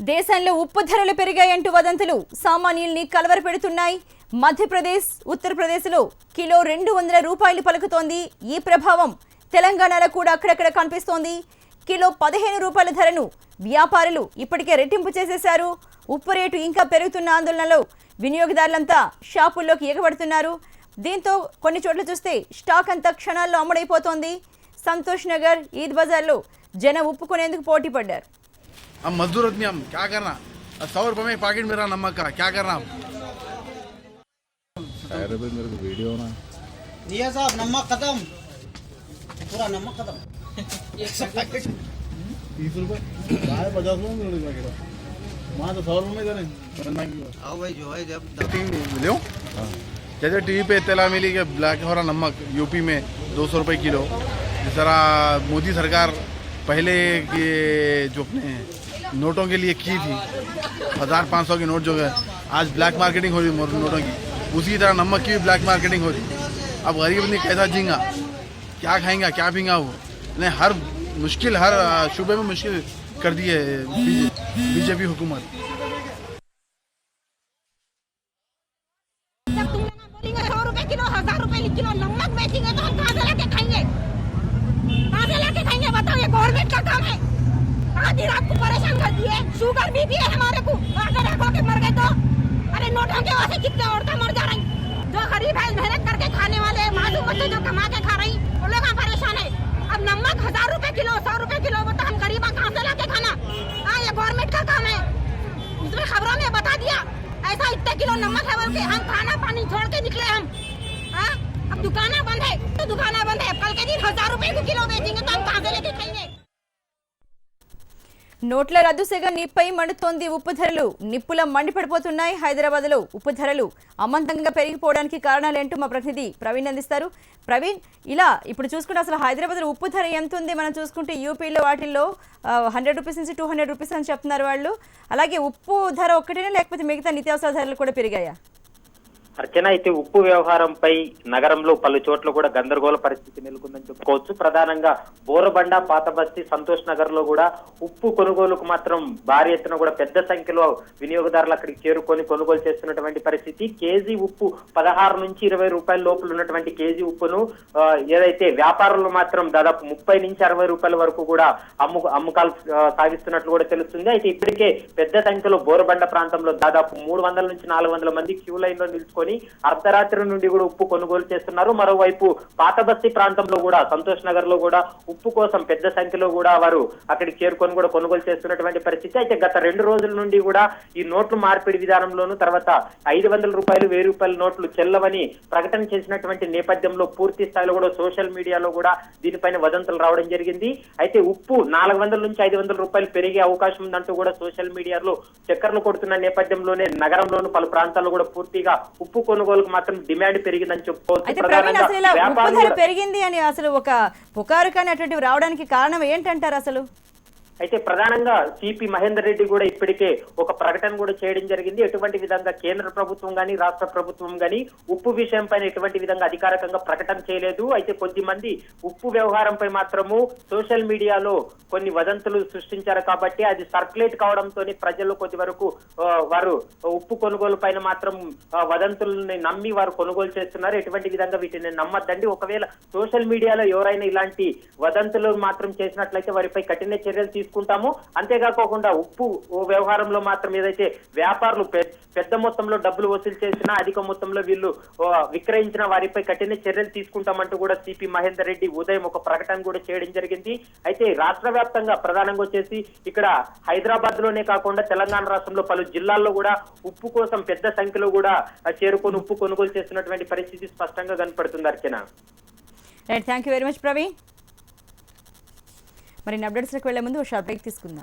దేశంలో ఉప్పు ధరలు పెరిగాయంటూ వదంతులు సామాన్యుల్ని కలవరపెడుతున్నాయి. మధ్యప్రదేశ్, ఉత్తరప్రదేశ్లో కిలో 200 రూపాయలు పలుకుతోంది. ఈ ప్రభావం తెలంగాణలో కూడా అక్కడక్కడ కనిపిస్తోంది. కిలో 15 రూపాయల ధరను వ్యాపారులు ఇప్పటికే రెట్టింపు చేసేశారు. ఉప్పు రేటు ఇంకా పెరుగుతున్న ఆందోళనలో వినియోగదారులంతా షాపుల్లోకి ఎగబడుతున్నారు. దీంతో కొన్ని చోట్ల చూస్తే స్టాక్ అంతా క్షణాల్లో అమ్ముడైపోతోంది. సంతోష్ నగర్, ఈద్ బజార్లో జనం ఉప్పు కొనేందుకు పోటీ పడ్డారు. हम मजदूर आदमी, हम क्या करना? 100 रुपये में पैकेट मेरा नमक का, क्या करना? मेरे को वीडियो ना दिया साहब, नमक खत्म, पूरा नमक खत्म। 30 रुपये 50 रुपये वहाँ तो 100 रुपये करें। आओ भाई जो है जब मिले जैसे टीवी पे इत्तला मिली कि ब्लैक हो रहा नमक यूपी में 200 रुपये किलो। जिस तरह मोदी सरकार पहले के जो अपने नोटों के लिए की थी 1500 की नोट जो है आज ब्लैक मार्केटिंग हो रही नोटों की, उसी तरह नमक की भी ब्लैक मार्केटिंग हो रही। अब गरीब आदमी कैसा जीएगा, क्या खाएंगा, क्या पीएगा? वो ने हर मुश्किल, हर शुबे में मुश्किल कर दी है बीजेपी हुकूमत। जब तुम लोग बोलेंगे 100 रुपए किलो, 1000 रुपए किलो नमक बेचेंगे तो हम कहाँ से लाके खाएंगे? कहाँ से लाके खाएंगे बताओ? ये गवर्नमेंट का काम है। आधी रात को परेशान कर दिए, शुगर बीपी है हमारे को, अगर खा के मर गए तो अरे नोटों के वजह से कितने औरतें मर जा रही। जो गरीब है, मेहनत करके खाने वाले मासूम बच्चे जो कमा के खा रही, वो लोग परेशान है। अब नमक 1000 रुपए किलो, 100 रुपए किलो, तो हम गरीब कहाँ से लाके खाना? हाँ, ये गवर्नमेंट का काम है। उसमें खबरों में बता दिया ऐसा इतने किलो नमक है बोल के हम खाना पानी छोड़ के निकले हम। हाँ, अब दुकाना बंद है तो दुकाना बंद है, कल के दिन 1000 रुपए को किलो बेचेंगे तो हम कहाँ से लेके खाएंगे? నోట్ల రద్దు సెగ నిప్పై మండుతోంది. ఉప్పు ధరలు నిప్పుల మండిపడిపోతున్నాయి. హైదరాబాద్లో ఉప్పు ధరలు అమాంతంగా పెరిగిపోవడానికి కారణాలేంటో మా ప్రతినిధి ప్రవీణ్ అందిస్తారు. ప్రవీణ్, ఇలా ఇప్పుడు చూసుకుంటే అసలు హైదరాబాద్లో ఉప్పు ధర ఎంత ఉంది? మనం చూసుకుంటే యూపీలో వాటిల్లో 100 రూపీస్ నుంచి 200 రూపీస్ అని చెప్తున్నారు వాళ్ళు. అలాగే ఉప్పు ధర ఒక్కటేనా లేకపోతే మిగతా నిత్యావసర ధరలు కూడా పెరిగాయా? అర్చన, అయితే ఉప్పు వ్యవహారంపై నగరంలో పలు చోట్ల కూడా గందరగోళ పరిస్థితి నెలకొందని చెప్పుకోవచ్చు. ప్రధానంగా బోరబండ, పాతబస్తీ, సంతోష్ నగర్ లో కూడా ఉప్పు కొనుగోలుకు మాత్రం భారీ ఎత్తున కూడా పెద్ద సంఖ్యలో వినియోగదారులు అక్కడికి చేరుకొని కొనుగోలు చేస్తున్నటువంటి పరిస్థితి. కేజీ ఉప్పు 16 నుంచి 20 రూపాయల లోపల ఉన్నటువంటి కేజీ ఉప్పును ఏదైతే వ్యాపారులు మాత్రం దాదాపు 30 నుంచి 60 రూపాయల వరకు కూడా అమ్మకాలు సాగిస్తున్నట్లు కూడా తెలుస్తుంది. అయితే ఇప్పటికే పెద్ద సంఖ్యలో బోరబండ ప్రాంతంలో దాదాపు 300 నుంచి 400 మంది క్యూ లైన్ లో నిలుచుకొని అర్ధరాత్రి నుండి కూడా ఉప్పు కొనుగోలు చేస్తున్నారు. మరోవైపు పాతబస్తీ ప్రాంతంలో కూడా, సంతోష్ నగర్ లో కూడా ఉప్పు కోసం పెద్ద సంఖ్యలో కూడా వారు అక్కడికి చేరుకొని కూడా కొనుగోలు చేస్తున్నటువంటి పరిస్థితి. అయితే గత 2 రోజుల నుండి కూడా ఈ నోట్లు మార్పిడి విధానంలోను, తర్వాత 500 రూపాయలు 1000 రూపాయల నోట్లు చెల్లవని ప్రకటన చేసినటువంటి నేపథ్యంలో పూర్తి స్థాయిలో కూడా సోషల్ మీడియాలో కూడా దీనిపైన వదంతులు రావడం జరిగింది. అయితే ఉప్పు 400 నుంచి 500 రూపాయలు పెరిగే అవకాశం ఉందంటూ కూడా సోషల్ మీడియాలో చక్కర్లు కొడుతున్న నేపథ్యంలోనే నగరంలోను పలు ప్రాంతాల్లో కూడా పూర్తిగా ఉప్పు కొనుగోలుకు మాత్రం డిమాండ్ పెరిగిందని చెప్పుకోవచ్చు. పెరిగింది అని అసలు ఒక పుకారు కానీ అటువంటివి రావడానికి కారణం ఏంటంటారు అసలు? అయితే ప్రధానంగా సిపి మహేందర్ రెడ్డి కూడా ఇప్పటికే ఒక ప్రకటన కూడా చేయడం జరిగింది. ఎటువంటి విధంగా కేంద్ర ప్రభుత్వం గానీ రాష్ట్ర ప్రభుత్వం గానీ ఉప్పు విషయం పైన ఎటువంటి విధంగా అధికారికంగా ప్రకటన చేయలేదు. అయితే కొద్దిమంది ఉప్పు వ్యవహారంపై మాత్రము సోషల్ మీడియాలో కొన్ని వదంతులు సృష్టించారు కాబట్టి అది సర్క్యులేట్ కావడంతో ప్రజలు కొద్ది వరకు వారు ఉప్పు కొనుగోలు పైన మాత్రం వదంతుల్ని నమ్మి వారు కొనుగోలు చేస్తున్నారు. ఎటువంటి విధంగా వీటిని నమ్మద్దండి. ఒకవేళ సోషల్ మీడియాలో ఎవరైనా ఇలాంటి వదంతులు మాత్రం చేసినట్లయితే వారిపై కఠిన చర్యలు తీసుకుంటాము. అంతేకాకుండా ఉప్పు వ్యవహారంలో మాత్రం ఏదైతే వ్యాపారులు పెద్ద మొత్తంలో డబ్బులు వసూలు చేసినా, అధిక మొత్తంలో వీళ్ళు విక్రయించిన వారిపై కఠిన చర్యలు తీసుకుంటామంటూ కూడా సిపి మహేందర్ రెడ్డి ఉదయం ఒక ప్రకటన కూడా చేయడం జరిగింది. అయితే రాష్ట్ర వ్యాప్తంగా ప్రధానంగా వచ్చేసి ఇక్కడ హైదరాబాద్ లోనే కాకుండా తెలంగాణ రాష్ట్రంలో పలు జిల్లాల్లో కూడా ఉప్పు కోసం పెద్ద సంఖ్యలో కూడా చేరుకొని ఉప్పు కొనుగోలు చేస్తున్నటువంటి పరిస్థితి స్పష్టంగా కనపడుతుంది. Archana, thank you very much Praveen. మరి అప్డేట్స్కి వెళ్లే ముందు షార్ట్ బ్రేక్ తీసుకుందాం.